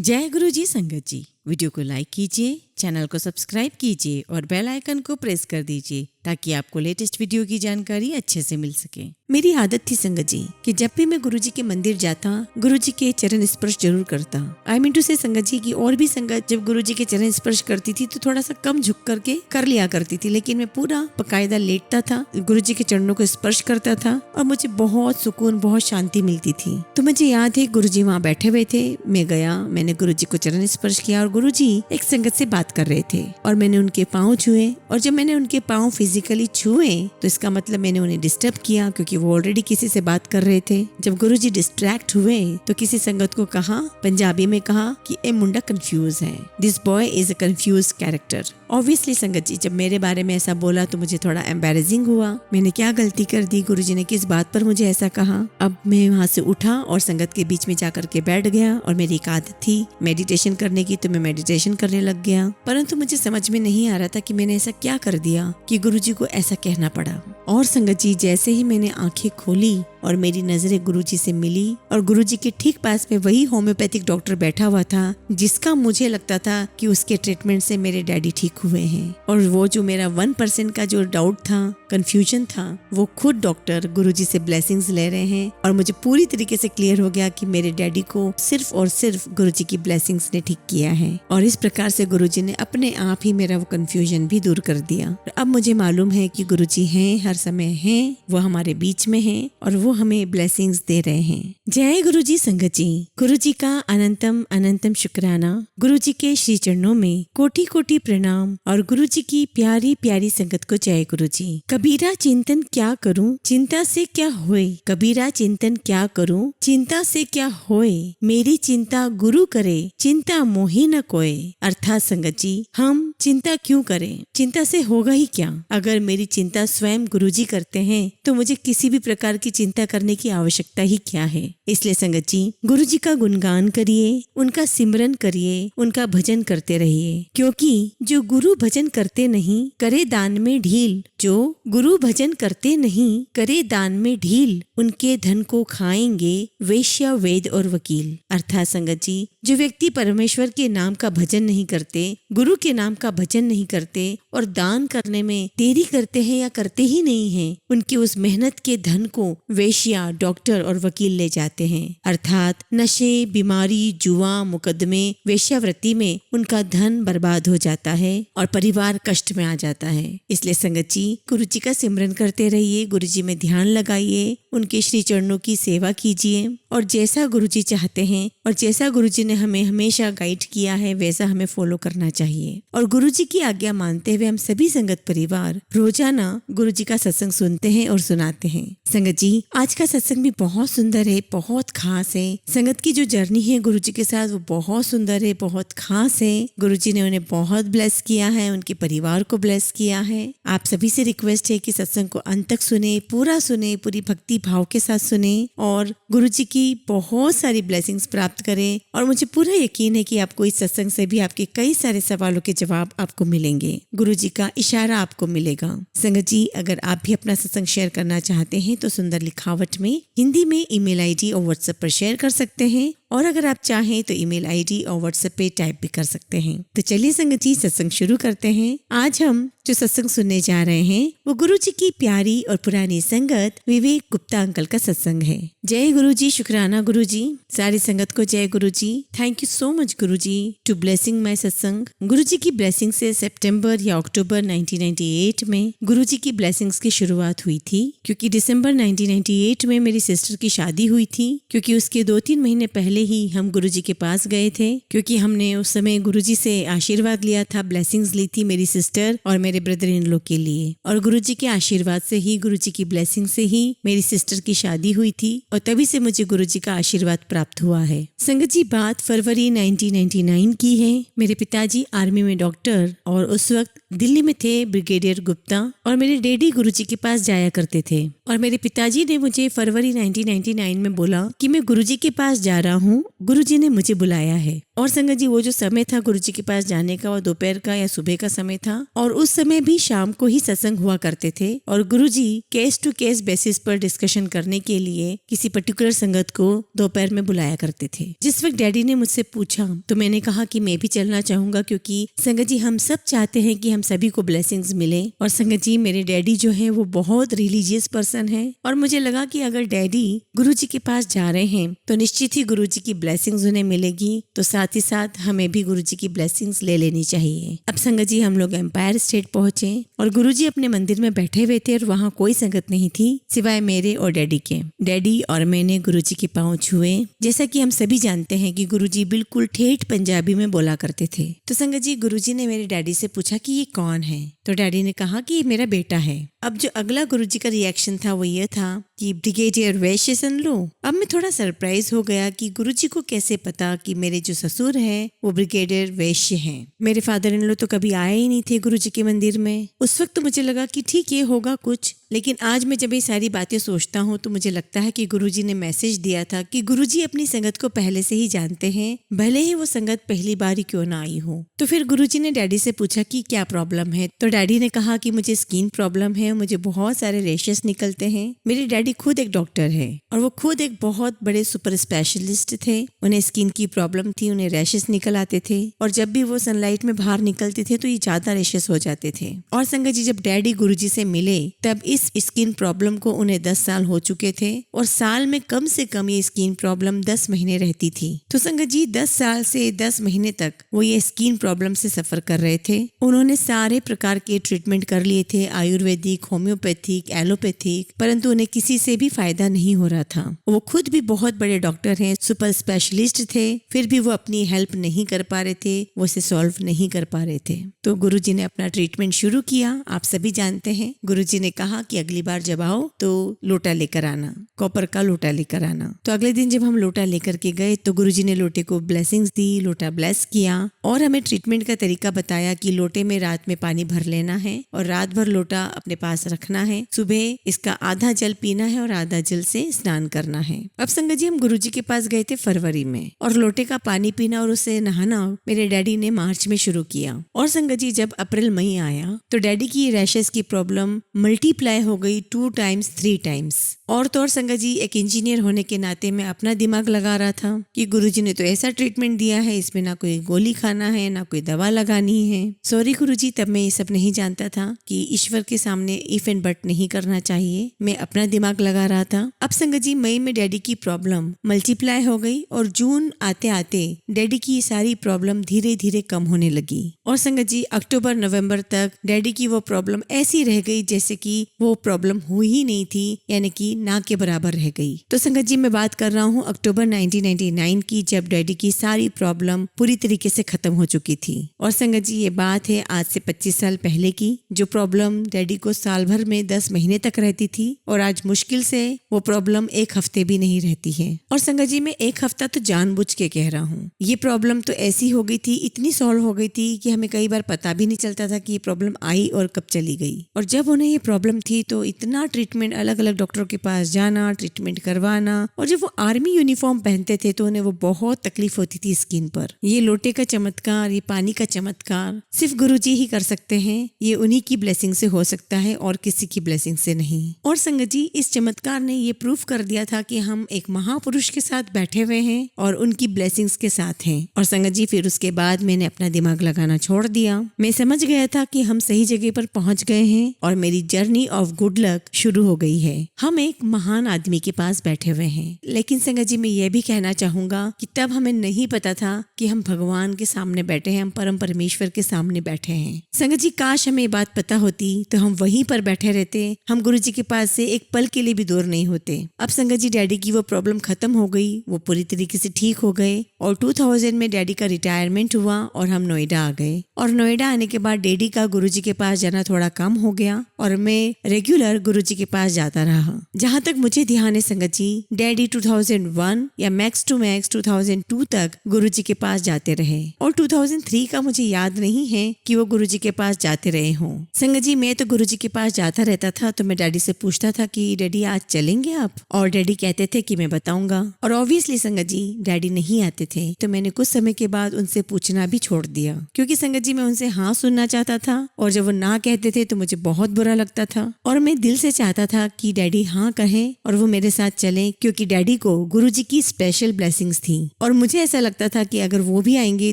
जय गुरु जी संगत जी, वीडियो को लाइक कीजिए, चैनल को सब्सक्राइब कीजिए और बेल आइकन को प्रेस कर दीजिए ताकि आपको लेटेस्ट वीडियो की जानकारी अच्छे से मिल सके। मेरी आदत थी संगत जी कि जब भी मैं गुरुजी के मंदिर जाता, गुरुजी के चरण स्पर्श जरूर करता। आई मीन टू से संगत जी की और भी संगत जब गुरुजी के चरण स्पर्श करती थी तो थोड़ा सा कम झुक करके कर लिया करती थी, लेकिन मैं पूरा बकायदा लेटता था, गुरुजी के चरणों को स्पर्श करता था और मुझे बहुत सुकून, बहुत शांति मिलती थी। तो मुझे याद है गुरुजी वहाँ बैठे हुए थे, मैं गया, मैंने गुरुजी को चरण स्पर्श किया और गुरुजी एक संगत से बात कर रहे थे और मैंने उनके पाँव छुए। और जब मैंने उनके पाँव फिजिकली छुए तो इसका मतलब मैंने उन्हें डिस्टर्ब किया, क्योंकि वो ऑलरेडी किसी से बात कर रहे थे। जब गुरुजी डिस्ट्रैक्ट हुए तो किसी संगत को कहा, पंजाबी में कहा कि ए मुंडा कंफ्यूज है, this boy is a confuse character. Obviously संगत जी जब मेरे बारे में ऐसा बोला तो मुझे थोड़ा एम्बैरेसिंग हुआ। मैंने क्या गलती कर दी, गुरुजी ने किस बात पर मुझे ऐसा कहा। अब मैं वहाँ से उठा और संगत के बीच में जाकर के बैठ गया और मेरी एक आदत थी मेडिटेशन करने की, तो मैं मेडिटेशन करने लग गया। परंतु मुझे समझ में नहीं आ रहा था कि मैंने ऐसा क्या कर दिया कि गुरुजी को ऐसा कहना पड़ा। और संगत जी जैसे ही मैंने आंखें खोली और मेरी नजरें गुरुजी से मिली और गुरुजी के ठीक पास में वही होम्योपैथिक डॉक्टर बैठा हुआ था जिसका मुझे लगता था कि उसके ट्रीटमेंट से मेरे डैडी ठीक हुए हैं। और वो जो मेरा 1% का जो डाउट था, कंफ्यूजन था, वो खुद डॉक्टर गुरुजी से ब्लेसिंग्स ले रहे हैं और मुझे पूरी तरीके से क्लियर हो गया कि मेरे डैडी को सिर्फ और सिर्फ गुरुजी की ब्लेसिंग्स ने ठीक किया है। और इस प्रकार से गुरुजी ने अपने आप ही मेरा वो कंफ्यूजन भी दूर कर दिया। अब मुझे मालूम है कि गुरुजी हैं, हर समय हैं, वो हमारे बीच में हैं और वो हमें ब्लेसिंग्स दे रहे हैं। जय गुरुजी संगत जी, गुरुजी का अनंतम अनंतम शुक्राना, गुरुजी के श्री चरणों में कोटि कोटि प्रणाम और गुरुजी की प्यारी प्यारी संगत को जय गुरुजी। कबीरा चिंतन क्या करूं, चिंता से क्या होए, कबीरा चिंतन क्या करूं, चिंता से क्या होए, मेरी चिंता गुरु करे, चिंता मोहि न कोय। अर्थात संगत जी हम चिंता क्यों करें, चिंता से होगा ही क्या। अगर मेरी चिंता स्वयं गुरुजी करते हैं तो मुझे किसी भी प्रकार की चिंता करने की आवश्यकता ही क्या है। इसलिए संगत जी गुरुजी का गुणगान करिए, उनका सिमरन करिए, उनका भजन करते रहिए, क्योंकि जो गुरु भजन करते नहीं करे दान में ढील, जो गुरु भजन करते नहीं करे दान में ढील, उनके धन को खाएंगे वेश्या वेद और वकील। अर्थात संगत जी जो व्यक्ति परमेश्वर के नाम का भजन नहीं करते, गुरु के नाम का भजन नहीं करते और दान करने में देरी करते हैं या करते ही नहीं हैं, उनकी उस मेहनत के धन को वेश्या, डॉक्टर और वकील ले जाते हैं। अर्थात नशे, बीमारी, जुआ, मुकदमे, वेश्यावृत्ति में उनका धन बर्बाद हो जाता है और परिवार कष्ट में आ जाता है। इसलिए संगत जी गुरुजी का सिमरन करते रहिए, गुरुजी में ध्यान लगाइए, उनके श्री चरणों की सेवा कीजिए और जैसा गुरुजी चाहते हैं और जैसा गुरुजी ने हमें हमेशा गाइड किया है वैसा हमें फॉलो करना चाहिए। और गुरुजी की आज्ञा मानते हुए हम सभी संगत परिवार रोजाना गुरुजी का सत्संग सुनते हैं और सुनाते हैं। संगत जी आज का सत्संग भी बहुत सुंदर है, बहुत खास है। संगत की जो जर्नी है गुरुजी के साथ वो बहुत सुंदर है, बहुत खास है। गुरुजी ने उन्हें बहुत ब्लेस किया है, उनके परिवार को ब्लेस किया है। आप सभी से रिक्वेस्ट है कि सत्संग को अंत तक सुने, पूरा सुने, पूरी भक्ति भाव के साथ सुने और गुरुजी की बहुत सारी ब्लेसिंग्स प्राप्त करें। और मुझे पूरा यकीन है कि आपको इस सत्संग से भी आपके कई सारे सवालों के जवाब आपको मिलेंगे, गुरुजी का इशारा आपको मिलेगा। संगत जी अगर आप भी अपना सत्संग शेयर करना चाहते हैं तो सुंदर लिखावट में हिंदी में ईमेल आईडी और व्हाट्सएप पर शेयर कर सकते हैं, और अगर आप चाहें तो ईमेल आईडी और व्हाट्सएप पे टाइप भी कर सकते हैं। तो चलिए संगत जी सत्संग शुरू करते हैं। आज हम जो सत्संग सुनने जा रहे हैं वो गुरुजी की प्यारी और पुरानी संगत विवेक गुप्ता अंकल का सत्संग है। जय गुरुजी, शुक्राना गुरुजी, सारी संगत को जय Guruji. Thank you so much Guruji to blessing my satsang. Guruji की ब्लेसिंग से सितंबर या अक्टूबर 1998 में गुरुजी की ब्लेसिंग्स की शुरुआत हुई थी, क्योंकि दिसंबर 1998 में मेरी सिस्टर की शादी हुई थी। क्योंकि उसके 2-3 महीने पहले ही हम गुरुजी के पास गए थे, क्योंकि हमने उस समय गुरुजी से आशीर्वाद लिया था, ब्लेसिंग्स ली थी मेरी सिस्टर और मेरे ब्रदर इन लोग के लिए। और गुरुजी के आशीर्वाद से ही, गुरुजी की ब्लेसिंग से ही मेरी सिस्टर की शादी हुई थी और तभी से मुझे गुरुजी का आशीर्वाद प्राप्त हुआ है। संगत जी बात फरवरी 1999 की है। मेरे पिताजी आर्मी में डॉक्टर और उस वक्त दिल्ली में थे, ब्रिगेडियर गुप्ता, और मेरे डैडी गुरुजी के पास जाया करते थे। और मेरे पिताजी ने मुझे फरवरी 1999 में बोला कि मैं गुरुजी के पास जा रहा हूँ, गुरुजी ने मुझे बुलाया है। और संगत जी वो जो समय था गुरुजी के पास जाने का, वो दोपहर का या सुबह का समय था और उस समय भी शाम को ही सत्संग हुआ करते थे और गुरुजी केस टू केस बेसिस पर डिस्कशन करने के लिए किसी पर्टिकुलर संगत को दोपहर में बुलाया करते थे। जिस वक्त डैडी ने मुझसे पूछा तो मैंने कहा कि मैं भी चलना चाहूंगा, क्योंकि संगत जी हम सब चाहते हैं कि हम सभी को ब्लेसिंग्स मिले। और संगत जी मेरे डैडी जो है वो बहुत रिलीजियस पर्सन है और मुझे लगा कि अगर डैडी गुरुजी के पास जा रहे हैं तो निश्चित ही गुरुजी की ब्लेसिंग्स उन्हें मिलेगी, तो साथ ही साथ हमें भी गुरुजी की ब्लेसिंग्स ले लेनी चाहिए। अब संगत जी हम लोग एम्पायर स्टेट पहुंचे और गुरुजी अपने मंदिर में बैठे हुए थे और वहाँ कोई संगत नहीं थी सिवाय मेरे और डैडी के। डैडी और मैंने गुरुजी के पांव छुए। जैसा कि हम सभी जानते हैं कि गुरुजी बिल्कुल ठेठ पंजाबी में बोला करते थे। तो संगत जी गुरुजी ने मेरे डैडी से पूछा कि ये कौन है, तो डैडी ने कहा कि ये मेरा बेटा है। अब जो अगला गुरुजी का रिएक्शन था वो ये था कि ब्रिगेडियर वैश्य सुन लो। अब मैं थोड़ा सरप्राइज हो गया कि गुरुजी को कैसे पता कि मेरे जो ससुर हैं वो ब्रिगेडियर वैश्य हैं। मेरे फादर इन लो तो कभी आए ही नहीं थे गुरुजी के मंदिर में। उस वक्त तो मुझे लगा कि ठीक ये होगा कुछ, लेकिन आज मैं जब ये सारी बातें सोचता हूँ तो मुझे लगता है कि गुरुजी ने मैसेज दिया था कि गुरुजी अपनी संगत को पहले से ही जानते हैं, भले ही वो संगत पहली बार ही क्यों ना आई हो। तो फिर गुरुजी ने डैडी से पूछा कि क्या प्रॉब्लम है, तो डैडी ने कहा कि मुझे स्किन प्रॉब्लम है, मुझे बहुत सारे रेशेस निकलते हैं। मेरे डैडी खुद एक डॉक्टर है और वो खुद एक बहुत बड़े सुपर स्पेशलिस्ट थे। उन्हें स्किन की प्रॉब्लम थी, उन्हें रैशेस निकल आते थे और जब भी वो सनलाइट में बाहर निकलते थे तो ये ज्यादा रैशेस हो जाते थे। और संगत जी जब डैडी गुरुजी से मिले तब इस स्किन प्रॉब्लम को उन्हें 10 साल हो चुके थे और साल में कम से कम ये स्किन प्रॉब्लम 10 महीने रहती थी। तो संगत जी 10 साल से 10 महीने तक वो ये स्किन प्रॉब्लम से सफर कर रहे थे। उन्होंने सारे प्रकार के ट्रीटमेंट कर लिए थे, आयुर्वेदिक, होम्योपैथिक, एलोपैथिक, परंतु उन्हें किसी से भी फायदा नहीं हो रहा था। वो खुद भी बहुत बड़े डॉक्टर हैं, सुपर स्पेशलिस्ट थे, फिर भी वो अपनी हेल्प नहीं कर पा रहे थे, वो इसे सॉल्व नहीं कर पा रहे थे। तो गुरुजी ने अपना ट्रीटमेंट शुरू किया। आप सभी जानते हैं गुरुजी ने कहा कि अगली बार जब आओ तो लोटा लेकर आना, कॉपर का लोटा लेकर आना। तो अगले दिन जब हम लोटा लेकर के गए तो गुरुजी ने लोटे को ब्लेसिंग्स दी, लोटा ब्लेस किया और हमें ट्रीटमेंट का तरीका बताया कि लोटे में रात में पानी भर लेना है और रात भर लोटा अपने पास रखना है, सुबह इसका आधा जल पीना है और आधा जल से स्नान करना है। अब संगत जी हम गुरुजी के पास गए थे फरवरी में और लोटे का पानी पीना और उससे नहाना मेरे डैडी ने मार्च में शुरू किया। और संगत जी जब अप्रैल मई आया तो डैडी की रैशेस की प्रॉब्लम मल्टीप्लाई हो गई 2 टाइम्स 3 टाइम्स। और तो और संगत जी एक इंजीनियर होने के नाते मैं अपना दिमाग लगा रहा था कि गुरुजी ने तो ऐसा ट्रीटमेंट दिया है, इसमें ना कोई गोली खाना है ना कोई दवा लगानी है। सॉरी गुरुजी, तब मैं ये सब नहीं जानता था कि ईश्वर के सामने इफ एंड बट नहीं करना चाहिए। मैं अपना दिमाग लगा रहा था। अब संगत जी मई में डैडी की प्रॉब्लम मल्टीप्लाई हो गई और जून आते आते डैडी की सारी प्रॉब्लम धीरे धीरे कम होने लगी। और संगत जी अक्टूबर नवंबर तक डैडी की वो प्रॉब्लम ऐसी रह गई जैसे कि वो प्रॉब्लम हुई ही नहीं थी, यानी कि ना के बराबर रह गई। तो संगत जी मैं बात कर रहा हूँ अक्टूबर 1999 की, जब डैडी की सारी प्रॉब्लम पूरी तरीके से खत्म हो चुकी थी। और संगत जी ये बात है आज से 25 साल पहले की। जो प्रॉब्लम डैडी को साल भर में 10 महीने तक रहती थी और आज मुश्किल से वो प्रॉब्लम 1 हफ्ते भी नहीं रहती है। और संगत जी मैं 1 हफ्ता तो जानबूझ के कह रहा हूँ। ये प्रॉब्लम तो ऐसी हो गई थी, इतनी सॉल्व हो गई थी कि हमें कई बार पता भी नहीं चलता था कि ये प्रॉब्लम आई और कब चली गई। और जब उन्हें ये प्रॉब्लम थी तो इतना ट्रीटमेंट, अलग अलग डॉक्टरों के पास जाना, ट्रीटमेंट करवाना, और जब वो आर्मी यूनिफॉर्म पहनते थे तो उन्हें वो बहुत तकलीफ होती थी स्किन पर। ये लोटे का चमत्कार, ये पानी का चमत्कार सिर्फ गुरुजी ही कर सकते हैं। ये उन्हीं की ब्लेसिंग से हो सकता है और किसी की ब्लेसिंग से नहीं। और संगत जी इस चमत्कार ने ये प्रूफ कर दिया था कि हम एक महापुरुष के साथ बैठे हुए हैं और उनकी ब्लेसिंग्स के साथ हैं। और संगत जी फिर उसके बाद मैंने अपना दिमाग लगाना छोड़ दिया। मैं समझ गया था कि हम सही जगह पर पहुंच गए हैं और मेरी जर्नी ऑफ गुड लक शुरू हो गई है। हम एक महान आदमी के पास बैठे हुए हैं। लेकिन संगत जी मैं ये भी कहना चाहूंगा कि तब हमें नहीं पता था कि हम भगवान के सामने बैठे हैं, हम परम परमेश्वर के सामने बैठे हैं। संगत जी काश हमें ये बात पता होती तो हम वहीं पर बैठे रहते, हम गुरुजी के पास से एक पल के लिए भी दूर नहीं होते। अब संगत जी डैडी की वो प्रॉब्लम खत्म हो गई, वो पूरी तरीके से ठीक हो गए और 2000 में डैडी का रिटायरमेंट हुआ और हम नोएडा आ गए। और नोएडा आने के बाद डैडी का गुरुजी के पास जाना थोड़ा कम हो गया और मैं रेगुलर गुरुजी के पास जाता रहा। जहाँ तक मुझे ध्यान है संगत जी, डैडी 2001 या मैक्स टू मैक्स 2002 तक गुरुजी के पास जाते रहे और 2003 का मुझे याद नहीं है कि वो गुरुजी के पास जाते रहे हों। संगत जी मैं तो गुरुजी के पास जाता रहता था तो मैं डैडी से पूछता था कि डैडी आज चलेंगे आप, और डैडी कहते थे कि मैं बताऊंगा। और ऑब्वियसली संगत जी डैडी नहीं आते थे, तो मैंने कुछ समय के बाद उनसे पूछना भी छोड़ दिया, क्योंकि संगत जी मैं उनसे हाँ सुनना चाहता था, और जब वो ना कहते थे तो मुझे बहुत बुरा लगता था। और मैं दिल से चाहता था कि डैडी हाँ कहें और वो मेरे साथ चलें, क्योंकि डैडी को गुरुजी की स्पेशल ब्लेसिंग्स थी, और मुझे ऐसा लगता था कि अगर वो भी आएंगे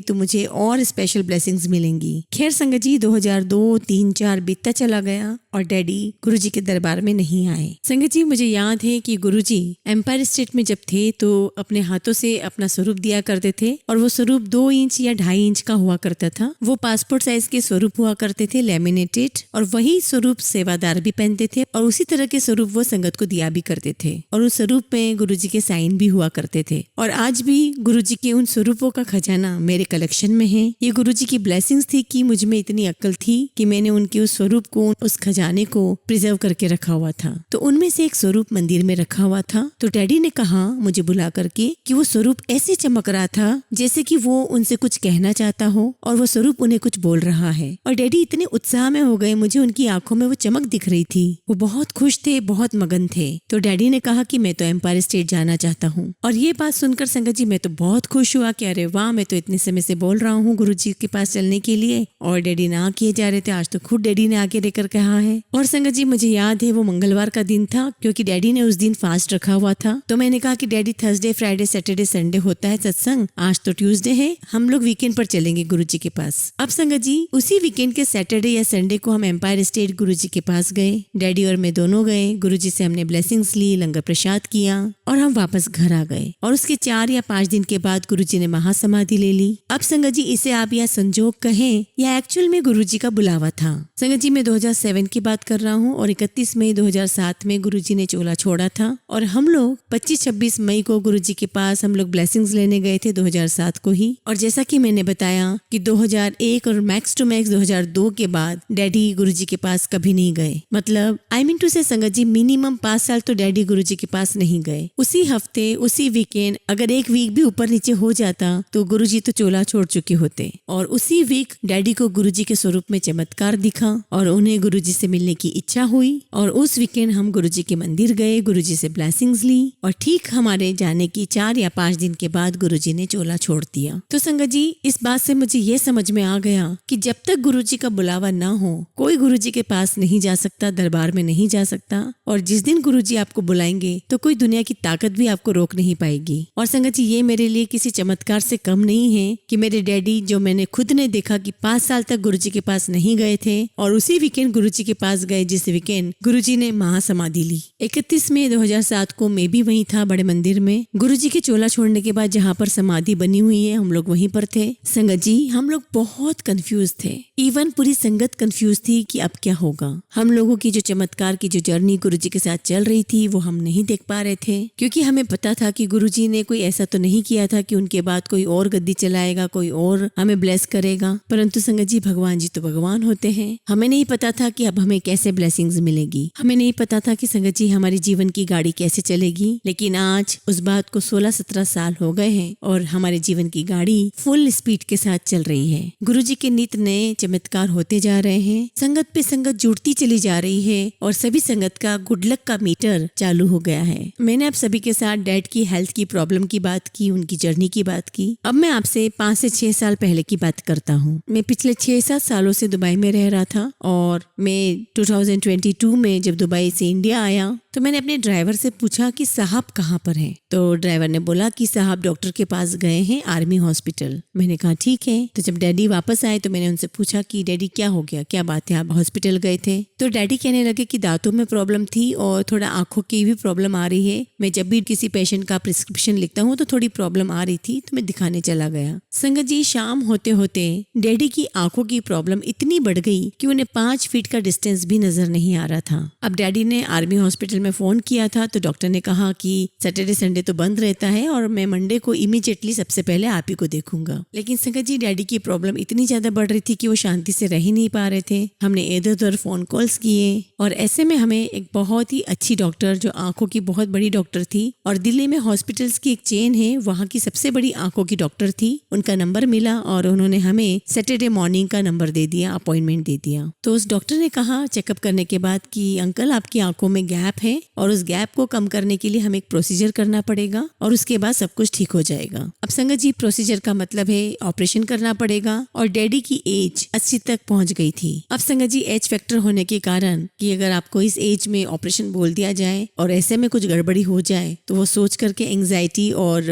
तो मुझे और स्पेशल ब्लेसिंग्स मिलेंगी। खैर संगत जी 2002, 3, 4 बीतता चला गया और डैडी गुरुजी के दरबार में नहीं आए। संगत जी मुझे याद है कि गुरुजी एम्पायर स्टेट में जब थे तो अपने हाथों से अपना स्वरूप दिया करते थे, और वो स्वरूप 2 इंच या 2.5 इंच का हुआ करता था। वो पासपोर्ट साइज के स्वरूप हुआ करते थे, लेमिनेटेड, और वही स्वरूप सेवादार भी पहनते थे, और उसी तरह के स्वरूप वो संगत को दिया भी करते थे, और उस स्वरूप में गुरुजी के साइन भी हुआ करते थे। और आज भी गुरुजी के उन स्वरूपों का खजाना मेरे कलेक्शन में है। ये गुरुजी की ब्लेसिंग्स थी कि मुझ में इतनी अक्ल थी कि मैंने उनके उस स्वरूप को, उस खजाने को प्रिजर्व करके रखा हुआ था। तो उनमें से एक स्वरूप मंदिर में रखा हुआ था। तो डैडी ने कहा मुझे बुला करके कि वो स्वरूप ऐसे चमक रहा था जैसे कि वो उनसे कुछ कहना चाहता हो, और वो स्वरूप उन्हें कुछ बोल रहा है। और डैडी इतने उत्साह में हो गए, मुझे उनकी आंखों में वो चमक दिख रही थी। वो बहुत खुश थे, बहुत मगन थे। तो डैडी ने कहा कि मैं तो एम्पायर स्टेट जाना चाहता हूँ। और ये बात सुनकर संगत जी मैं तो बहुत खुश हुआ कि अरे वाह, मैं तो इतने समय से बोल रहा हूँ गुरुजी के पास चलने के लिए, और डैडी ना किए जा रहे थे। आज तो खुद डैडी ने आगे लेकर कहा है। और संगत जी मुझे याद है वो मंगलवार का दिन था, क्योंकि डैडी ने उस दिन फास्ट रखा हुआ था। तो मैंने कहा कि daddy Thursday, Friday, Saturday, Sunday होता है सत्संग, आज तो ट्यूसडे है, हम लोग वीकेंड पर चलेंगे गुरुजी के पास। अब संगत जी उसी वीकेंड के सैटरडे या संडे को हम एम्पायर स्टेट गुरुजी के पास गए। डैडी और मैं दोनों गए। गुरुजी से हमने ब्लेसिंग्स ली, लंगर प्रसाद किया, और हम वापस घर आ गए। और उसके 4 या 5 दिन के बाद गुरुजी ने महासमाधि ले ली। अब संगत जी इसे आप या संजोग कहें या एक्चुअल में गुरुजी का बुलावा था। संगत जी मैं 2007 की बात कर रहा हूँ, और 31 मई 2007 में गुरुजी ने चोला छोड़ा था, और हम लोग 25-26 मई को गुरुजी के पास हम लोग ब्लेसिंग्स लेने गए थे 2007 को ही। और जैसा कि मैंने बताया कि 2001 और मैक्स टू मैक्स 2002 के बाद डैडी गुरुजी के पास कभी नहीं गए। मतलब आई मीन टू से संगत जी मिनिमम 5 साल तो डैडी गुरुजी के पास नहीं गए। उसी हफ्ते, उसी वीकेंड अगर एक वीक भी ऊपर नीचे हो जाता तो गुरुजी तो चोला छोड़ चुके होते। और उसी वीक डैडी को गुरुजी के स्वरूप में चमत्कार दिखा, और उन्हें गुरुजी से मिलने की इच्छा हुई, और उस वीकेंड हम गुरुजी के मंदिर गए, गुरुजी से ब्लेसिंग्स ली, और ठीक हमारे जाने की 4 या 5 दिन के बाद गुरुजी ने चोला छोड़ दिया। तो संगत जी इस बात से मुझे ये समझ में आ गया कि जब तक गुरुजी का बुलावा ना हो कोई गुरुजी के पास नहीं जा सकता, दरबार में नहीं जा सकता। और जिस दिन गुरुजी आपको बुलाएंगे तो कोई दुनिया की ताकत भी आपको रोक नहीं पाएगी। और संगत जी ये मेरे लिए किसी चमत्कार से कम नहीं है कि मेरे डैडी, जो मैंने खुद ने देखा कि 5 साल तक गुरुजी के पास नहीं गए थे, और उसी वीकेंड गुरुजी के पास गए जिस वीकेंड गुरुजी ने महासमाधि ली। 31 मई 2007 को मैं भी वहीं था, बड़े मंदिर में। गुरुजी के चोला छोड़ने के बाद जहाँ पर समाधि बनी हुई है हम लोग वहीं पर थे। संगत जी हम लोग बहुत कंफ्यूज थे, इवन पूरी संगत कंफ्यूज थी कि अब क्या होगा। हम लोगों की जो चमत्कार की जो जर्नी गुरुजी के साथ चल रही थी वो हम नहीं देख पा रहे थे, क्योंकि हमें पता था कि गुरुजी ने कोई ऐसा तो नहीं किया था कि उनके बाद कोई और गद्दी चलाएगा, कोई और हमें ब्लेस करेगा। परंतु संगत जी भगवान जी तो भगवान होते हैं। हमें नहीं पता था कि अब हमें कैसे ब्लेसिंग्स मिलेगी, हमें नहीं पता था कि संगत जी हमारी जीवन की गाड़ी कैसे चलेगी। लेकिन आज उस बात को 16-17 साल हो गए हैं और हमारे जीवन की गाड़ी फुल स्पीड के साथ चल रही है। गुरुजी के नित नए चमत्कार होते जा रहे हैं, संगत पे संगत जुड़ती चली जा रही है, और सभी संगत का गुड लक का मीटर चालू हो गया है। मैंने आप सभी के साथ डैड की हेल्थ की प्रॉब्लम की बात की, उनकी जर्नी की बात की। अब मैं आपसे 5 से 6 साल पहले की बात करता हूँ। मैं पिछले 6-7 सालों से दुबई में रह रहा था, और मैं 2022 में जब दुबई से इंडिया आया तो मैंने अपने ड्राइवर से पूछा कि साहब कहाँ पर हैं। तो ड्राइवर ने बोला कि साहब डॉक्टर के पास गए हैं, आर्मी हॉस्पिटल। मैंने कहा ठीक है। तो जब डैडी वापस आए तो मैंने उनसे पूछा कि डैडी क्या हो गया, क्या बात है, आप हॉस्पिटल गए थे? तो डैडी कहने लगे कि दांतों में प्रॉब्लम थी और थोड़ा आंखों की भी प्रॉब्लम आ रही है। मैं जब भी किसी पेशेंट का प्रिस्क्रिप्शन लिखता हूँ तो थोड़ी प्रॉब्लम आ रही थी, तो मैं दिखाने चला गया। संगत जी शाम होते होते डैडी की आंखों की प्रॉब्लम इतनी बढ़ गई कि उन्हें 5 फीट का डिस्टेंस भी नजर नहीं आ रहा था। अब डैडी ने आर्मी हॉस्पिटल में फोन किया था तो डॉक्टर ने कहा कि सैटरडे संडे तो बंद रहता है और मैं मंडे को इमीडिएटली सबसे पहले आप ही को देखूंगा। लेकिन संगत जी डैडी की प्रॉब्लम इतनी ज्यादा बढ़ रही थी कि वो शांति से रह ही नहीं पा रहे थे। हमने इधर उधर फोन कॉल्स किए, और ऐसे में हमें एक बहुत ही अच्छी डॉक्टर, जो आंखों की बहुत बड़ी डॉक्टर थी और दिल्ली में हॉस्पिटल्स की एक चेन है, वहाँ की सबसे बड़ी आंखों की डॉक्टर थी, उनका नंबर मिला और उन्होंने हमें सैटरडे मॉर्निंग का नंबर दे दिया, अपॉइंटमेंट दे दिया। तो उस डॉक्टर ने कहा चेकअप करने के बाद कि अंकल आपकी आंखों में गैप है और उस गैप को कम करने के लिए हमें एक प्रोसीजर करना पड़ेगा और उसके बाद सब कुछ ठीक हो जाएगा। अब संगत जी प्रोसीजर का मतलब है ऑपरेशन करना पड़ेगा और डैडी की एज 80 तक पहुंच गई थी। अब संगत जी एज फैक्टर होने के कारण कि अगर आपको इस एज में ऑपरेशन बोल दिया जाए और ऐसे में कुछ गड़बड़ी हो जाए तो वो सोच करके एंग्जाइटी और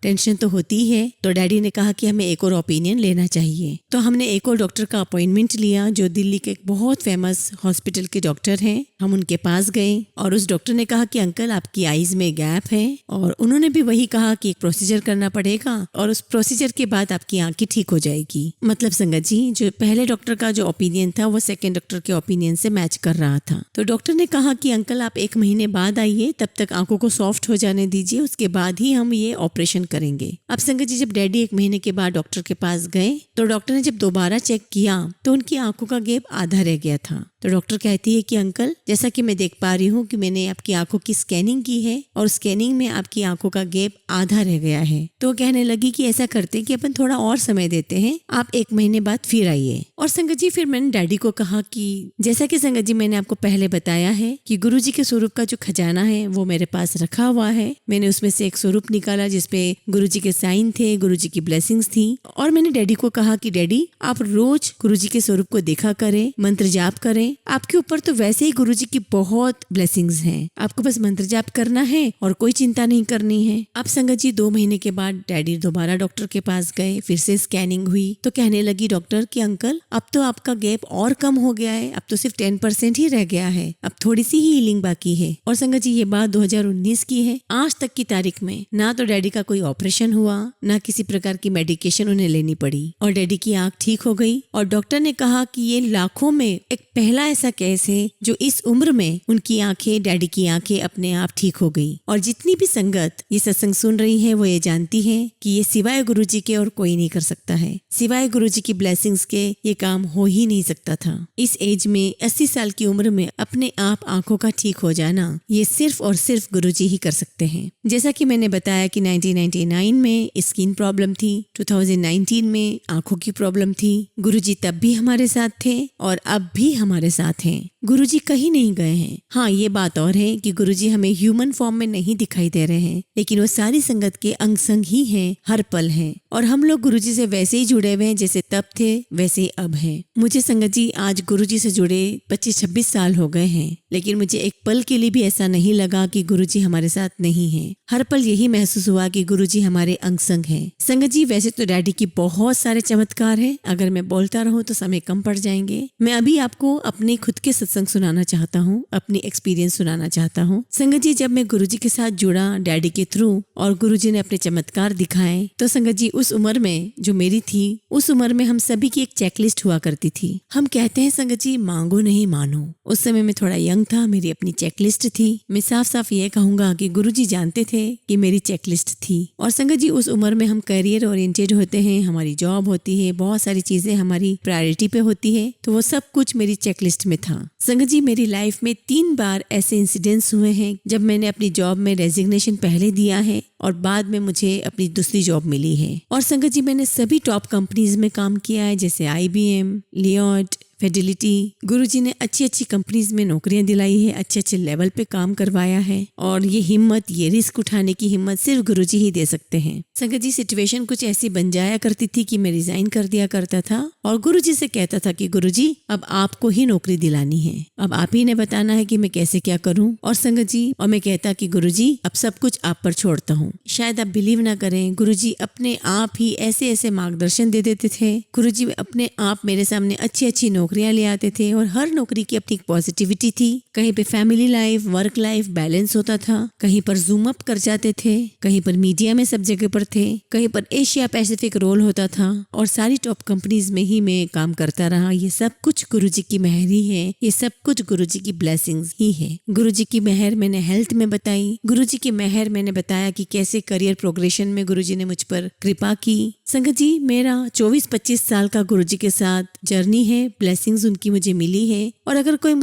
टेंशन तो होती है। तो डैडी ने कहा कि हमें एक और ओपिनियन लेना चाहिए। तो हमने एक और डॉक्टर का अपॉइंटमेंट लिया जो दिल्ली के एक बहुत फेमस हॉस्पिटल के डॉक्टर हैं। हम उनके पास गए और उस डॉक्टर ने कहा कि अंकल आपकी आईज में गैप है और उन्होंने भी वही कहा कि एक प्रोसीजर करना पड़ेगा और उस प्रोसीजर के बाद आपकी आंखें ठीक हो जाएगी। मतलब संगत जी जो पहले डॉक्टर का जो ओपिनियन था वो सेकेंड डॉक्टर के ओपिनियन से मैच कर रहा था। तो डॉक्टर ने कहा कि अंकल आप 1 महीने बाद आइए, तब तक आंखों को सॉफ्ट हो जाने दीजिए, उसके बाद ही हम ये ऑपरेशन करेंगे। अब संगत जी जब डैडी 1 महीने के बाद डॉक्टर के पास गए तो डॉक्टर ने जब दोबारा चेक किया तो उनकी आंखों का गैप आधा रह गया था। तो डॉक्टर कहती है कि अंकल जैसा कि मैं देख पा रही हूँ कि मैंने आपकी आंखों की स्कैनिंग की है और स्कैनिंग में आपकी आंखों का गैप आधा रह गया है। तो कहने लगी कि ऐसा करते कि अपन थोड़ा और समय देते हैं, आप 1 महीने बाद फिर आइए। और संगत जी फिर मैंने डैडी को कहा कि जैसा कि संगत जी मैंने आपको पहले बताया है कि गुरुजी के स्वरूप का जो खजाना है वो मेरे पास रखा हुआ है। मैंने उसमें से एक स्वरूप निकाला जिसपे गुरुजी के साइन थे, गुरुजी की ब्लेसिंग्स थी और मैंने डैडी को कहा कि डैडी आप रोज गुरुजी के स्वरूप को देखा करें, मंत्र जाप करें, आपके ऊपर तो वैसे ही गुरुजी की बहुत ब्लेसिंग्स हैं, आपको बस मंत्र जाप करना है और कोई चिंता नहीं करनी है। अब संगत जी 2 महीने के बाद डैडी दोबारा डॉक्टर के पास गए, फिर से स्कैनिंग हुई तो कहने लगी डॉक्टर कि अंकल अब तो आपका गैप और कम हो गया है, अब तो सिर्फ 10% ही रह गया है, अब थोड़ी सी ही हीलिंग बाकी है। और संगत जी ये बात 2019 की है। आज तक की तारीख में ना तो डैडी का कोई ऑपरेशन हुआ, ना किसी प्रकार की मेडिकेशन उन्हें लेनी पड़ी और डैडी की आंख ठीक हो गई। और डॉक्टर ने कहा कि ये लाखों में एक पहला ऐसा केस है जो इस उम्र में उनकी आंखें, डैडी की आंखें अपने आप ठीक हो गई। और जितनी भी संगत ये सत्संग सुन रही है वो ये जानती है कि ये सिवाय गुरुजी के और कोई नहीं कर सकता है, सिवाय गुरुजी की ब्लेसिंग्स के ये काम हो ही नहीं सकता था। इस एज में 80 साल की उम्र में अपने आप आंखों का ठीक हो जाना ये सिर्फ और सिर्फ गुरुजी ही कर सकते हैं। जैसा कि मैंने बताया कि 1999 में स्किन प्रॉब्लम थी, 2019 में आंखों की प्रॉब्लम थी। गुरुजी तब भी हमारे साथ थे और अब भी हमारे साथ हैं। गुरुजी कहीं नहीं गए हैं। हाँ ये बात और है कि गुरुजी हमें ह्यूमन फॉर्म में नहीं दिखाई दे रहे हैं, लेकिन वो सारी संगत के अंग संग ही हैं, हर पल हैं। और हम लोग गुरुजी से वैसे ही जुड़े हुए हैं जैसे तब थे वैसे ही अब हैं। मुझे संगत जी आज गुरुजी से जुड़े 25-26 साल हो गए हैं, लेकिन मुझे एक पल के लिए भी ऐसा नहीं लगा कि गुरुजी हमारे साथ नहीं है। हर पल यही महसूस हुआ कि गुरुजी हमारे अंग संग हैं। संगत जी वैसे तो डैडी की बहुत सारे चमत्कार हैं, अगर मैं बोलता रहूं तो समय कम पड़ जाएंगे। मैं अभी आपको अपने खुद के सत्संग सुनाना चाहता हूँ, अपनी एक्सपीरियंस सुनाना चाहता हूँ। संगत जी जब मैं गुरुजी के साथ जुड़ा डैडी के थ्रू और गुरुजी ने अपने चमत्कार दिखाए तो संगत जी उस उम्र में जो मेरी थी, उस उम्र में हम सभी की एक चेकलिस्ट हुआ करती थी। हम कहते हैं संगत जी मांगो नहीं मानो। उस समय मैं थोड़ा यंग था, मेरी अपनी चेकलिस्ट थी। मैं साफ साफ ये कहूंगा कि गुरुजी जानते थे कि मेरी चेकलिस्ट थी। और संगत जी उस उम्र में हम करियर ओरिएंटेड होते हैं, हमारी जॉब होती है, बहुत सारी चीजें हमारी प्रायोरिटी पे होती है, तो वो सब कुछ मेरी चेकलिस्ट में था। संगत जी मेरी लाइफ में 3 बार ऐसे इंसिडेंट्स हुए हैं जब मैंने अपनी जॉब में रेजिग्नेशन पहले दिया है और बाद में मुझे अपनी दूसरी जॉब मिली है। और संगत जी मैंने सभी टॉप कंपनीज में काम किया है जैसे IBM, लियोट, फिडेलिटी। गुरुजी ने अच्छी अच्छी कंपनीज में नौकरियां दिलाई है, अच्छे अच्छे लेवल पे काम करवाया है और ये हिम्मत, ये रिस्क उठाने की हिम्मत सिर्फ गुरुजी ही दे सकते हैं। संगत जी सिचुएशन कुछ ऐसी बन जाया करती थी कि मैं रिजाइन कर दिया करता था और गुरुजी से कहता था कि गुरुजी अब आपको ही नौकरी दिलानी है, अब आप ही ने बताना है कि मैं कैसे क्या करूं। और संगत जी और मैं कहता कि गुरुजी अब सब कुछ आप पर छोड़ता हूँ। शायद आप बिलीव ना करें, गुरुजी अपने आप ही ऐसे ऐसे मार्गदर्शन दे देते थे। गुरुजी अपने आप मेरे सामने अच्छी अच्छी नौकरियां ले आते थे और हर नौकरी की अपनी पॉजिटिविटी थी। कहीं पे family life, work life balance होता था, कहीं पर जूम अप कर जाते थे, कहीं पर मीडिया में सब जगह पर थे, कहीं पर एशिया पैसिफिक रोल होता था और सारी टॉप कंपनीज में ही मैं काम करता रहा। ये सब कुछ गुरुजी की मेहर ही है, ये सब कुछ गुरुजी की ब्लेसिंग्स ही है। गुरुजी की मेहर मैंने हेल्थ में बताई, गुरुजी की मेहर मैंने बताया कि कैसे करियर प्रोग्रेशन में गुरुजी ने मुझ पर कृपा की। संगत जी मेरा 24-25 साल का गुरुजी के साथ जर्नी है, ब्लेसिंग्स उनकी मुझे मिली है। और अगर कोई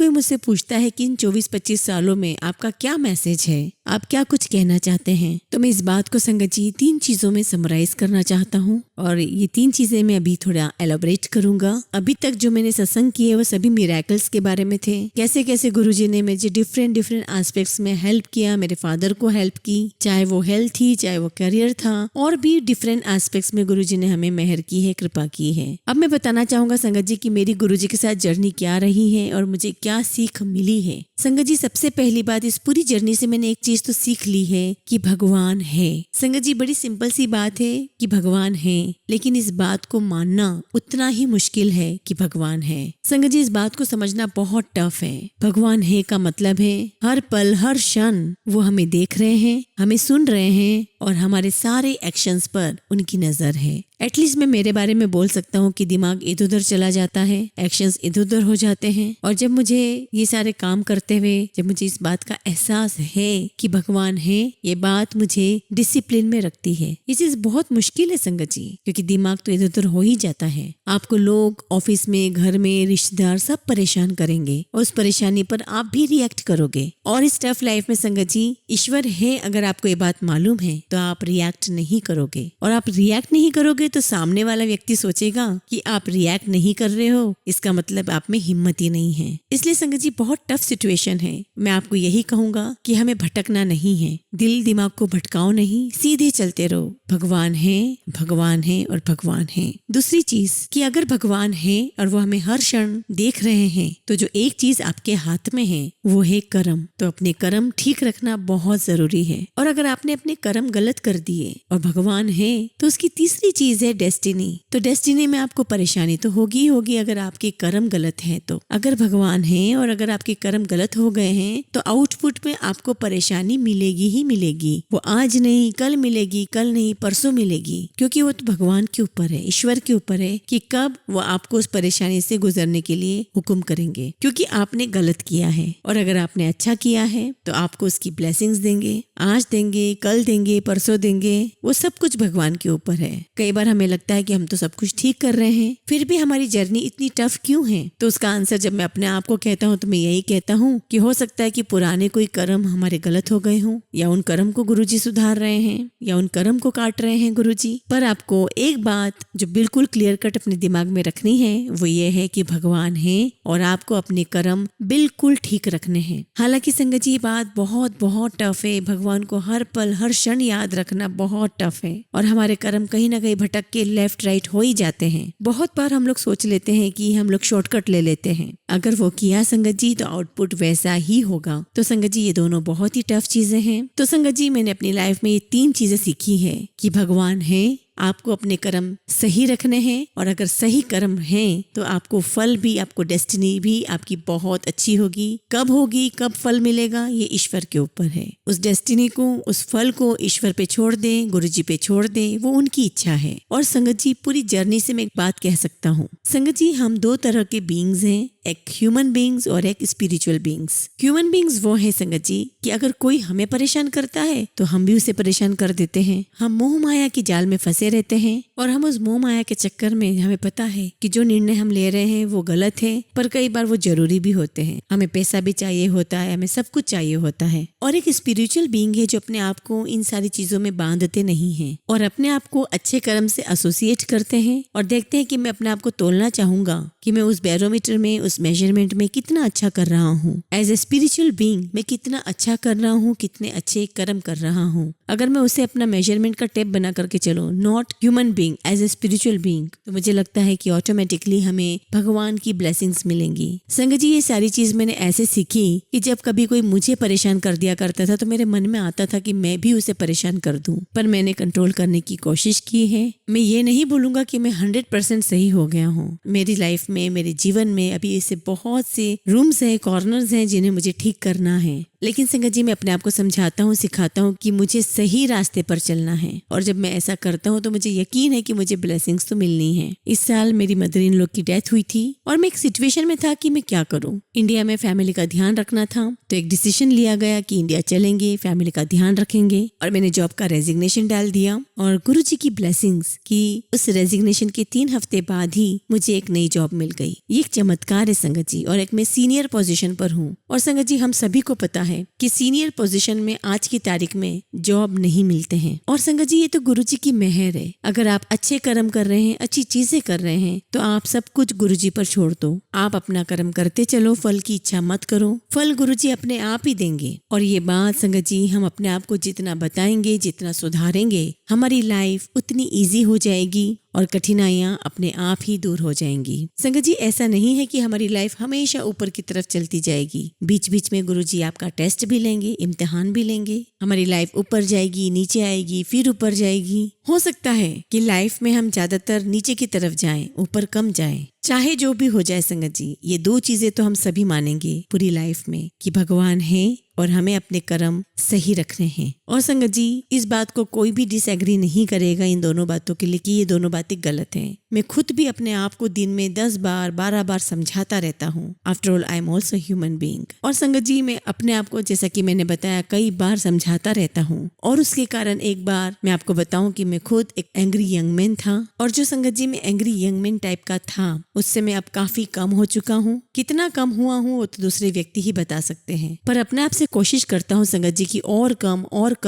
मुझसे पूछता है कि इन 24-25 सालों में आपका क्या मैसेज है, आप क्या कुछ कहना चाहते हैं, तो मैं इस बात को संगत जी 3 चीजों में समराइज करना चाहता हूँ। और ये 3 चीजें मैं अभी थोड़ा एलोबरेट करूंगा। अभी तक जो मैंने सत्संग किए वो सभी मिरेकल्स के बारे में थे, कैसे कैसे गुरुजी ने मुझे डिफरेंट एस्पेक्ट्स में हेल्प किया, मेरे फादर को हेल्प की, चाहे वो हेल्थ थी, चाहे वो करियर था, और भी डिफरेंट एस्पेक्ट्स में गुरुजी ने हमें मेहर की है, कृपा की है। अब मैं बताना चाहूंगा संगत जी कि मेरी गुरुजी के साथ जर्नी क्या रही है और मुझे क्या सीख मिली है। संगत जी, सबसे पहली बात, इस पूरी जर्नी से मैंने एक चीज तो सीख ली है कि भगवान है। संगत जी, बड़ी सिंपल सी बात है कि भगवान है, लेकिन इस बात को मानना उतना ही मुश्किल है कि भगवान है। संगत जी, इस बात को समझना बहुत टफ है। भगवान है का मतलब है हर पल हर क्षण वो हमें देख रहे हैं, हमें सुन रहे हैं और हमारे सारे एक्शंस पर उनकी नजर है। एटलीस्ट मैं मेरे बारे में बोल सकता हूँ कि दिमाग इधर उधर चला जाता है, एक्शंस इधर उधर हो जाते हैं, और जब मुझे ये सारे काम करते हुए जब मुझे इस बात का एहसास है कि भगवान है, ये बात मुझे डिसिप्लिन में रखती है। ये चीज बहुत मुश्किल है संगत जी, क्योंकि दिमाग तो इधर उधर हो ही जाता है। आपको लोग ऑफिस में, घर में, रिश्तेदार सब परेशान करेंगे और उस परेशानी पर आप भी रिएक्ट करोगे। और इस टफ लाइफ में संगत जी, ईश्वर है अगर आपको ये बात मालूम है तो आप रिएक्ट नहीं करोगे, और आप रिएक्ट नहीं करोगे तो सामने वाला व्यक्ति सोचेगा कि आप रिएक्ट नहीं कर रहे हो, इसका मतलब आप में हिम्मत ही नहीं है। इसलिए संगत जी, बहुत टफ सिचुएशन है। मैं आपको यही कहूंगा कि हमें भटकना नहीं है, दिल दिमाग को भटकाओ नहीं, सीधे चलते रहो। भगवान है, भगवान है और भगवान है। दूसरी चीज कि अगर भगवान है और वो हमें हर क्षण देख रहे हैं, तो जो एक चीज आपके हाथ में है वो है कर्म। तो अपने कर्म ठीक रखना बहुत जरूरी है। और अगर आपने अपने कर्म गलत कर दिए और भगवान है, तो उसकी तीसरी चीज है डेस्टिनी। तो डेस्टिनी में आपको परेशानी तो होगी अगर आपके कर्म गलत हैं। तो अगर भगवान है और अगर आपके कर्म गलत हो गए हैं, तो आउटपुट में आपको परेशानी मिलेगी ही मिलेगी। वो आज नहीं कल मिलेगी, कल नहीं परसों मिलेगी, क्योंकि वो तो भगवान के ऊपर है, ईश्वर के ऊपर है कि कब वो आपको उस परेशानी से गुजरने के लिए हुक्म करेंगे, क्योंकि आपने गलत किया है। और अगर आपने अच्छा किया है तो आपको उसकी ब्लेसिंग्स देंगे, आज देंगे, कल देंगे, परसों देंगे। वो सब कुछ भगवान के ऊपर है। कई बार हमें लगता है कि हम तो सब कुछ ठीक कर रहे हैं, फिर भी हमारी जर्नी इतनी टफ क्यों है? तो उसका आंसर जब मैं अपने आप को कहता हूँ तो मैं यही कहता हूँ कि हो सकता है कि पुराने कोई कर्म हमारे गलत हो गए हों, या उन कर्म को गुरुजी सुधार रहे हैं, या उन कर्म को काट रहे हैं गुरुजी। पर आपको एक बात जो बिल्कुल क्लियर कट अपने दिमाग में रखनी है, वो ये है कि भगवान है और आपको अपने कर्म बिल्कुल ठीक रखने हैं। हालांकि संगत जी, ये बात बहुत बहुत टफ है। भगवान को हर पल हर क्षण याद रखना बहुत टफ है, और हमारे कर्म कहीं ना कहीं भटक के लेफ्ट राइट हो ही जाते हैं। बहुत बार हम लोग सोच लेते हैं कि हम लोग शॉर्टकट ले लेते हैं। अगर वो किया संगत जी तो आउटपुट वैसा ही होगा। तो संगत जी, ये दोनों बहुत ही टफ चीजें हैं। तो संगत जी, मैंने अपनी लाइफ में ये 3 चीजें सीखी है कि भगवान है, आपको अपने कर्म सही रखने हैं, और अगर सही कर्म हैं तो आपको फल भी, आपको डेस्टिनी भी आपकी बहुत अच्छी होगी। कब होगी, कब फल मिलेगा, ये ईश्वर के ऊपर है। उस डेस्टिनी को, उस फल को ईश्वर पे छोड़ दें, गुरुजी पे छोड़ दें, वो उनकी इच्छा है। और संगत जी, पूरी जर्नी से मैं एक बात कह सकता हूँ संगत जी, हम 2 तरह के बीइंग्स हैं, एक ह्यूमन बीइंग्स और एक स्पिरिचुअल बीइंग्स। ह्यूमन बीइंग्स वो है संगत जी कि अगर कोई हमें परेशान करता है तो हम भी उसे परेशान कर देते हैं। हम मोह माया की जाल में फंसे रहते हैं, और हम उस मोह माया के चक्कर में हमें पता है कि जो निर्णय हम ले रहे हैं वो गलत है, पर कई बार वो जरूरी भी होते हैं। हमें पैसा भी चाहिए होता है, हमें सब कुछ चाहिए होता है। और एक स्पिरिचुअल बीइंग है जो अपने आप को इन सारी चीजों में बांधते नहीं है, और अपने आप को अच्छे कर्म से एसोसिएट करते हैं, और देखते हैं कि मैं अपने आप को तोलना चाहूंगा कि मैं उस बैरोमीटर में, उस मेजरमेंट में कितना अच्छा कर रहा हूँ। एज ए स्पिरिचुअल बीइंग मैं कितना अच्छा कर रहा हूँ, कितने अच्छे कर्म कर रहा हूँ। अगर मैं उसे अपना मेजरमेंट का टेप बना करके चलूं, not human being, as a spiritual being, तो मुझे लगता है कि ऑटोमेटिकली हमें भगवान की ब्लेसिंग्स मिलेंगी। संगत जी, ये सारी चीज मैंने ऐसे सीखी कि जब कभी कोई मुझे परेशान कर दिया करता था तो मेरे मन में आता था कि मैं भी उसे परेशान कर दूं, पर मैंने कंट्रोल करने की कोशिश की है। मैं ये नहीं बोलूंगा कि मैं 100% सही हो गया हूँ। मेरी लाइफ में, मेरे जीवन में अभी ऐसे बहुत से रूम्स हैं, कॉर्नर्स हैं जिन्हें मुझे ठीक करना है, लेकिन संगत जी मैं अपने आप को समझाता हूँ, सिखाता हूँ कि मुझे सही रास्ते पर चलना है, और जब मैं ऐसा करता हूँ तो मुझे यकीन है कि मुझे ब्लेसिंग्स तो मिलनी है। इस साल मेरी मदर इन लॉ की डेथ हुई थी और मैं एक सिचुएशन में था कि मैं क्या करूँ। इंडिया में फैमिली का ध्यान रखना था, तो एक डिसीजन लिया गया कि इंडिया चलेंगे, फैमिली का ध्यान रखेंगे, और मैंने जॉब का रेजिग्नेशन डाल दिया। और गुरुजी की ब्लेसिंग्स कि उस रेजिग्नेशन के 3 हफ्ते बाद ही मुझे एक नई जॉब मिल गई। ये एक चमत्कार है संगत जी, और एक मैं सीनियर पोजीशन पर हूँ। और संगत जी हम सभी को पता है कि सीनियर पोजीशन में आज की तारीख में जॉब नहीं मिलते हैं। और संगत जी ये तो गुरुजी की मेहर है। अगर आप अच्छे कर्म कर रहे हैं, अच्छी चीजें कर रहे हैं, तो आप सब कुछ गुरुजी पर छोड़ दो। आप अपना कर्म करते चलो, फल की इच्छा मत करो, फल गुरुजी अपने आप ही देंगे। और ये बात संगत जी हम अपने आप को जितना बताएंगे, जितना सुधारेंगे, हमारी लाइफ उतनी इजी हो जाएगी और कठिनाइयां अपने आप ही दूर हो जाएंगी। संगत जी ऐसा नहीं है कि हमारी लाइफ हमेशा ऊपर की तरफ चलती जाएगी। बीच बीच में गुरुजी आपका टेस्ट भी लेंगे, इम्तिहान भी लेंगे। हमारी लाइफ ऊपर जाएगी, नीचे आएगी, फिर ऊपर जाएगी। हो सकता है कि लाइफ में हम ज्यादातर नीचे की तरफ जाएं, ऊपर कम जाएं। चाहे जो भी हो जाए संगत जी, ये 2 चीजें तो हम सभी मानेंगे पूरी लाइफ में कि भगवान है और हमें अपने कर्म सही रखने हैं। और संगत जी इस बात को कोई भी डिसएग्री नहीं करेगा इन दोनों बातों के लिए कि ये दोनों बातें गलत हैं। मैं खुद भी अपने आप को दिन में 10 बार 12 बार समझाता रहता हूँ। After all I am also human being. और संगत जी मैं अपने आप को जैसा कि मैंने बताया कई बार समझाता रहता हूँ। और उसके कारण एक बार मैं आपको बताऊं कि मैं खुद एक एंग्री यंग मैन था। और जो संगत जी मैं एंग्री यंग मैन टाइप का था, उससे मैं अब काफी कम हो चुका हूँ। कितना कम हुआ हूँ वो तो दूसरे व्यक्ति ही बता सकते हैं, पर अपने आप से कोशिश करता हूँ संगत जी की और कम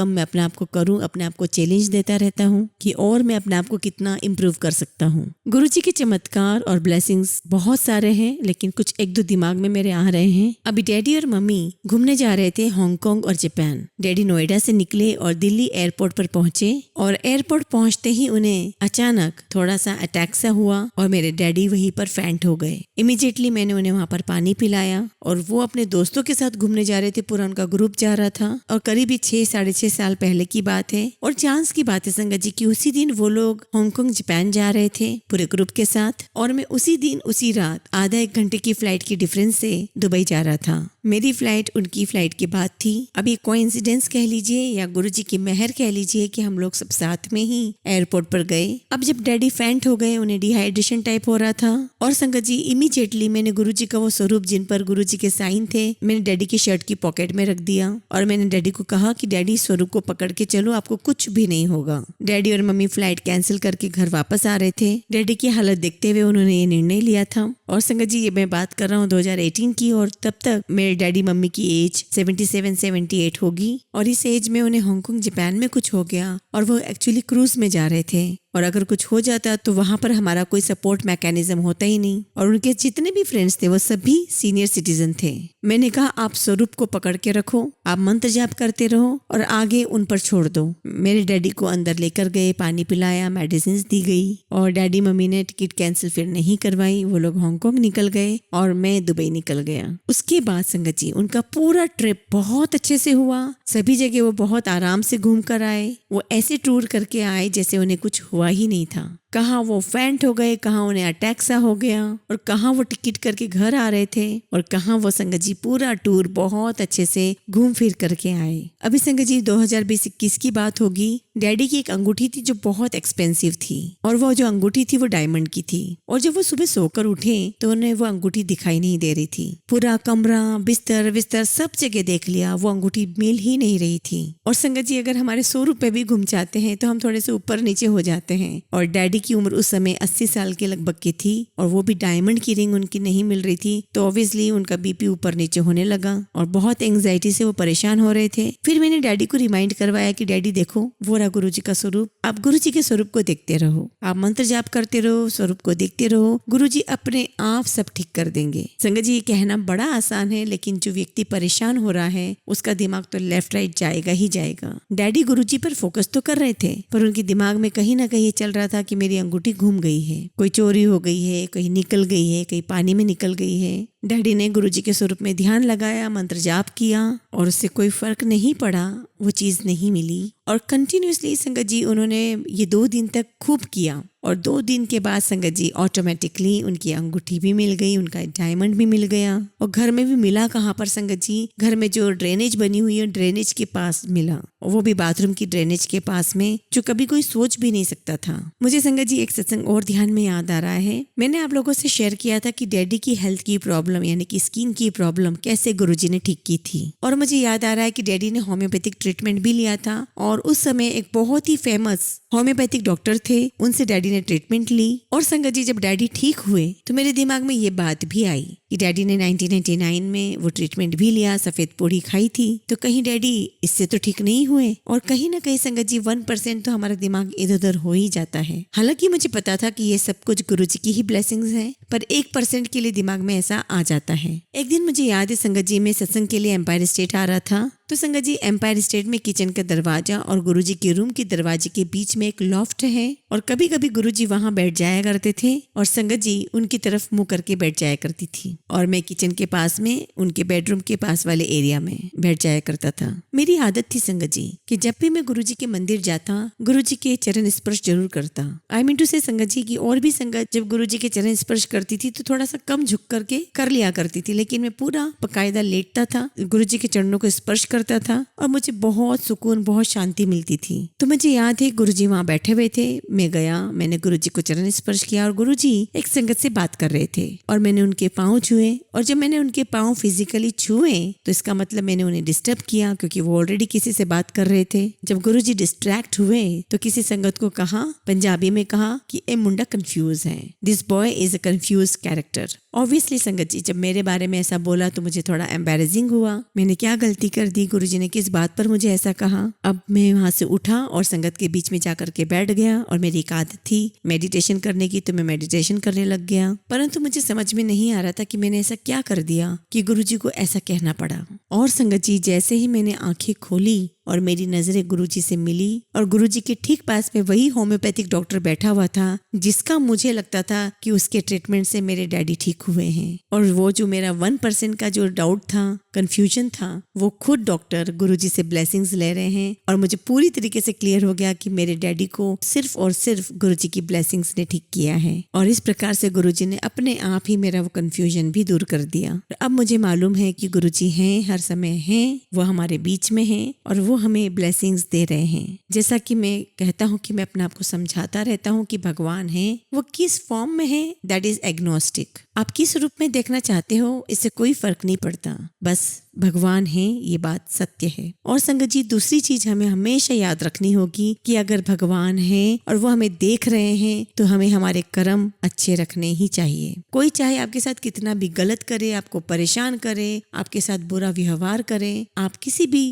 मैं अपने आप को करूँ। अपने आप को चैलेंज देता रहता हूँ कि और मैं अपने आप को कितना इम्प्रूव कर सकता हूँ। गुरुजी के चमत्कार और ब्लेसिंग्स बहुत सारे हैं, लेकिन कुछ 1-2 दिमाग में मेरे आ रहे हैं। अभी डैडी और मम्मी घूमने जा रहे थे हांगकांग और जापान। डैडी नोएडा से निकले और दिल्ली एयरपोर्ट पर पहुंचे, और एयरपोर्ट पहुंचते ही उन्हें अचानक थोड़ा सा अटैक सा हुआ और मेरे डैडी वहीं पर फैंट हो गए। इमीडिएटली मैंने उन्हें वहां पर पानी पिलाया, और वो अपने दोस्तों के साथ घूमने जा रहे थे। पूरा उनका ग्रुप जा रहा था, और करीब 6-6.5 साल पहले की बात है। और चांस की बात है संगत जी की उसी दिन वो लोग हांगकांग जापान जा रहे थे पूरे ग्रुप के साथ, और मैं उसी दिन उसी रात आधा 1 घंटे की फ्लाइट की डिफरेंस से दुबई जा रहा था। मेरी फ्लाइट उनकी फ्लाइट के बाद थी। अब ये कोइंसिडेंस कह लीजिए या गुरुजी की मेहर कह लीजिए कि हम लोग सब साथ में ही एयरपोर्ट पर गए। अब जब डैडी फैंट हो गए, उन्हें डिहाइड्रेशन टाइप हो रहा था, और संगत जी इमीडिएटली मैंने गुरुजी का वो स्वरूप जिन पर गुरुजी के साइन थे मैंने डैडी की शर्ट की पॉकेट में रख दिया, और मैंने डैडी को कहा कि डैडी स्वरूप को पकड़ के चलो, आपको कुछ भी नहीं होगा। डैडी और मम्मी फ्लाइट कैंसिल करके घर वापस आ रहे थे। डैडी की हालत देखते हुए उन्होंने ये निर्णय लिया था। और संगत जी ये मैं बात कर रहा हूँ 2018 की, और तब तक मेरे डैडी मम्मी की एज 77-78 होगी, और इस एज में उन्हें हांगकांग जापान में कुछ हो गया, और वो एक्चुअली क्रूज में जा रहे थे। और अगर कुछ हो जाता तो वहां पर हमारा कोई सपोर्ट मैकेनिज्म होता ही नहीं। और उनके जितने भी फ्रेंड्स थे वो सभी सीनियर सिटीजन थे। मैंने कहा आप स्वरूप को पकड़ के रखो, आप मंत्र जाप करते रहो और आगे उन पर छोड़ दो। मेरे डैडी को अंदर लेकर गए, पानी पिलाया, मेडिसिन दी गई, और डैडी मम्मी ने टिकट कैंसिल फिर नहीं करवाई। वो लोग हांगकांग निकल गए और मैं दुबई निकल गया। उसके बाद संगत जी उनका पूरा ट्रिप बहुत अच्छे से हुआ। सभी जगह वो बहुत आराम से घूम कर आए। वो ऐसे टूर करके आए जैसे उन्हें कुछ हुआ ही नहीं था। कहाँ वो फैंट हो गए, कहाँ उन्हें अटैक सा हो गया, और कहाँ वो टिकट करके घर आ रहे थे, और कहाँ वो संगत जी पूरा टूर बहुत अच्छे से घूम फिर करके आए। अभी संगत जी 2020-21 की बात होगी। डैडी की एक अंगूठी थी जो बहुत एक्सपेंसिव थी, और वो जो अंगूठी थी वो डायमंड की थी। और जब वो सुबह सोकर उठे तो उन्हें वो अंगूठी दिखाई नहीं दे रही थी। पूरा कमरा, बिस्तर सब जगह देख लिया, वो अंगूठी मिल ही नहीं रही थी। और संगत जी अगर हमारे 100 रुपए भी घूम जाते हैं तो हम थोड़े से ऊपर नीचे हो जाते हैं। और डैडी की उम्र उस समय 80 साल के लगभग की थी, और वो भी डायमंड की रिंग उनकी नहीं मिल रही थी, तो ऑब्वियसली उनका बीपी ऊपर नीचे होने लगा, और बहुत एंग्जाइटी से वो परेशान हो रहे थे। फिर मैंने डैडी को रिमाइंड करवाया कि डैडी देखो वो रहा गुरुजी का स्वरूप, आप गुरुजी के स्वरूप को देखते रहो, आप मंत्र जाप करते रहो, स्वरूप को देखते रहो, गुरुजी अपने आप सब ठीक कर देंगे। संगत जी ये कहना बड़ा आसान है, लेकिन जो व्यक्ति परेशान हो रहा है उसका दिमाग तो लेफ्ट राइट जाएगा ही जाएगा। डैडी गुरुजी पर फोकस तो कर रहे थे, पर उनके दिमाग में कहीं ना कहीं चल रहा था कि मेरी अंगूठी घूम गई है, कोई चोरी हो गई है, कहीं निकल गई है, कहीं पानी में निकल गई है। डैडी ने गुरुजी के स्वरूप में ध्यान लगाया, मंत्र जाप किया और उससे कोई फर्क नहीं पड़ा, वो चीज़ नहीं मिली। और कंटिन्यूसली संगत जी उन्होंने ये 2 दिन तक खूब किया और 2 दिन के बाद संगत जी ऑटोमेटिकली उनकी अंगूठी भी मिल गई, उनका डायमंड भी मिल गया। और घर में भी मिला कहाँ पर संगत जी, घर में जो ड्रेनेज बनी हुई है ड्रेनेज के पास मिला, वो भी बाथरूम की ड्रेनेज के पास में, जो कभी कोई सोच भी नहीं सकता था। मुझे संगत जी एक सत्संग और ध्यान में याद आ रहा है, मैंने आप लोगों से शेयर किया था कि डैडी की हेल्थ की प्रॉब्लम यानी कि स्किन की प्रॉब्लम कैसे गुरुजी ने ठीक की थी। और मुझे याद आ रहा है कि डैडी ने होम्योपैथिक ट्रीटमेंट भी लिया था और उस समय एक बहुत ही फेमस होम्योपैथिक डॉक्टर थे, उनसे डैडी ने ट्रीटमेंट ली। और संगत जी जब डैडी ठीक हुए तो मेरे दिमाग में ये बात भी आई कि डैडी ने 1999 में वो ट्रीटमेंट भी लिया, सफेद पोड़ी खाई थी, तो कहीं डैडी इससे तो ठीक नहीं हुए। और कहीं ना कहीं संगत जी 1% तो हमारा दिमाग इधर उधर हो ही जाता है। हालांकि मुझे पता था कि ये सब कुछ गुरुजी की ही ब्लेसिंग्स हैं, पर 1% के लिए दिमाग में ऐसा आ जाता है। एक दिन मुझे याद है संगत जी में सत्संग के लिए एम्पायर स्टेट आ रहा था, तो संगत जी एम्पायर स्टेट में किचन का दरवाजा और गुरुजी के रूम के दरवाजे के बीच में एक लॉफ्ट है और कभी कभी गुरुजी वहां बैठ जाया करते थे और संगत जी उनकी तरफ मुंह करके बैठ जाया करती थी और मैं किचन के पास में उनके बेडरूम के पास वाले एरिया में बैठ जाया करता था। मेरी आदत थी संगत जी कि जब भी मैं गुरुजी के मंदिर जाता, गुरुजी के चरण स्पर्श जरूर करता। आई मीन टू से संगत जी की और भी संगत जब गुरुजी के चरण स्पर्श करती थी तो थोड़ा सा कम झुक करके कर लिया करती थी, लेकिन मैं पूरा बकायदा लेटता था, गुरुजी के चरणों को स्पर्श करता था और मुझे बहुत सुकून, बहुत शांति मिलती थी। तो मुझे याद है गुरुजी वहां बैठे हुए थे, मैं गया, मैंने गुरुजी को चरण स्पर्श किया और गुरुजी एक संगत से बात कर रहे थे और मैंने उनके पांव छुए। और जब मैंने उनके पांव फिजिकली छुए तो इसका मतलब मैंने उन्हें डिस्टर्ब किया, क्योंकि वो ऑलरेडी किसी से बात कर रहे थे। जब गुरुजी डिस्ट्रैक्ट हुए तो किसी संगत को कहा, पंजाबी में कहा कि ए मुंडा कंफ्यूज है, this boy is a confuse character. Obviously संगत जी जब मेरे बारे में ऐसा बोला तो मुझे थोड़ा एम्बैरेसिंग हुआ, मैंने क्या गलती कर दी, गुरुजी ने किस बात पर मुझे ऐसा कहा। अब मैं वहां से उठा और संगत के बीच में जाकर के बैठ गया और मेरी एक आदत थी मेडिटेशन करने की, तो मैं मेडिटेशन करने लग गया। परंतु मुझे समझ में नहीं आ रहा था कि मैंने ऐसा क्या कर दिया कि गुरुजी को ऐसा कहना पड़ा। और संगत जी जैसे ही मैंने आंखें खोली और मेरी नजरें गुरुजी से मिली और गुरुजी के ठीक पास में वही होम्योपैथिक डॉक्टर बैठा हुआ था जिसका मुझे लगता था कि उसके ट्रीटमेंट से मेरे डैडी ठीक हुए हैं। और वो जो मेरा 1% का जो डाउट था, कंफ्यूजन था, वो खुद डॉक्टर गुरुजी से ब्लेसिंग्स ले रहे हैं और मुझे पूरी तरीके से क्लियर हो गया कि मेरे डैडी को सिर्फ और सिर्फ गुरुजी की ब्लेसिंग्स ने ठीक किया है। और इस प्रकार से गुरुजी ने अपने आप ही मेरा वो कंफ्यूजन भी दूर कर दिया। अब मुझे मालूम है कि गुरुजी हैं, हर समय हैं, वो हमारे बीच में हैं और वो हमें ब्लेसिंग्स दे रहे हैं। जैसा कि मैं कहता हूँ कि मैं अपने आप को समझाता रहता हूँ कि भगवान है, वो किस फॉर्म में है दैट इज एग्नोस्टिक। आप किस रूप में देखना चाहते हो इससे कोई फर्क नहीं पड़ता, बस भगवान है, ये बात सत्य है। और संगत जी दूसरी चीज हमें हमेशा याद रखनी होगी कि अगर भगवान है और वो हमें देख रहे हैं तो हमें हमारे कर्म अच्छे रखने ही चाहिए। कोई चाहे आपके साथ कितना भी गलत करे, आपको परेशान करे, आपके साथ बुरा व्यवहार करे, आप किसी भी